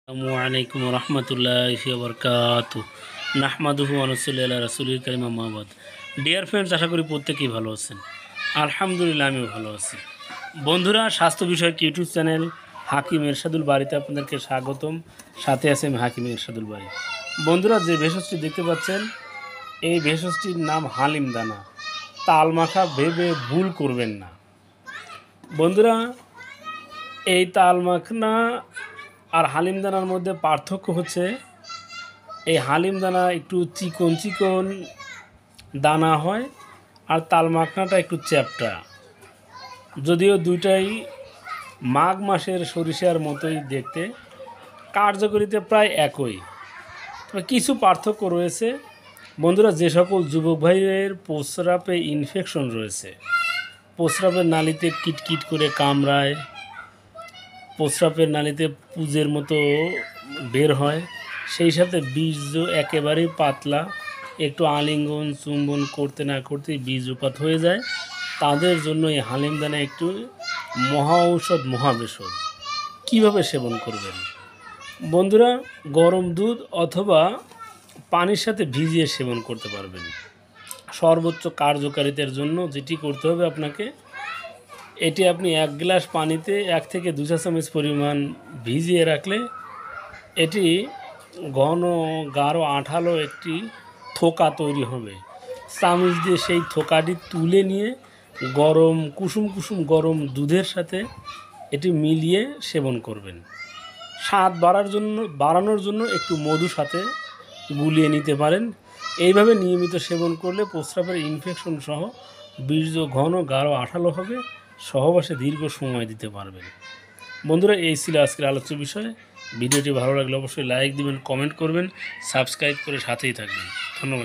আসসালামু আলাইকুম রহমতুল্লাহি ওয়া বারাকাতুহু নাহমাদুহু ওয়া নুসাল্লি আলা রাসূলিল কারীম আম্মা বাদ। ডিয়ার ফ্রেন্ডস, আশা করি প্রত্যেকেই ভালো আছেন। আলহামদুলিল্লাহ, আমিও ভালো আছি। বন্ধুরা, স্বাস্থ্য বিষয়ক ইউটিউব চ্যানেল হাকিম এরশাদুল বাড়িতে আপনাদেরকে স্বাগতম। সাথে আছে আমি হাকিম এরশাদুল বাড়ি। বন্ধুরা, যে ভেষজটি দেখতে পাচ্ছেন, এই ভেষজটির নাম হালিম দানা। তাল মাখা ভেবে ভুল করবেন না। বন্ধুরা, এই তাল মাখনা আর হালিম দানার মধ্যে পার্থক্য হচ্ছে, এই হালিম দানা একটু চিকন চিকন দানা হয়, আর তাল মাখনাটা একটু চ্যাপ্টা। যদিও দুইটাই মাঘ মাসের সরিষার মতোই দেখতে, কার্যকরিতা প্রায় একই, তবে কিছু পার্থক্য রয়েছে। বন্ধুরা, যে সকল যুবক ভাইয়ের প্রস্রাবে ইনফেকশন রয়েছে, প্রস্রাবের নালিতে কিটকিট করে কামড়ায়, প্রস্রাবের নালিতে পুজের মতো বের হয়, সেই সাথে বীর্য একেবারেই পাতলা, একটু আলিঙ্গন চুম্বন করতে না করতেই বীর্যপাত হয়ে যায়, তাদের জন্য এই হালিম দানা একটু মহা ঔষধ, মহাভেষজ। কীভাবে সেবন করবেন? বন্ধুরা, গরম দুধ অথবা পানির সাথে ভিজিয়ে সেবন করতে পারবেন। সর্বোচ্চ কার্যকারিতার জন্য যেটি করতে হবে আপনাকে, এটি আপনি 1 গ্লাস পানিতে 1 থেকে 2 চা চামচ পরিমাণ ভিজিয়ে রাখলে এটি ঘন গাঢ় আঠালো একটি থোকা তৈরি হবে। চামচ দিয়ে সেই থোকাটি তুলে নিয়ে গরম কুসুম কুসুম গরম দুধের সাথে এটি মিলিয়ে সেবন করবেন। স্বাদ বাড়ানোর জন্য একটু মধু সাথে গুলিয়ে নিতে পারেন। এইভাবে নিয়মিত সেবন করলে প্রস্রাবের ইনফেকশন সহ বীর্য ঘন গাঢ় আঠালো হবে, সহবাসে দীর্ঘ সময় দিতে পারবেন। বন্ধুরা, এই ছিল আজকের আলোচ্য বিষয়। ভিডিওটি ভালো লাগলে অবশ্যই লাইক দিবেন, কমেন্ট করবেন, সাবস্ক্রাইব করে সাথেই থাকবেন। ধন্যবাদ।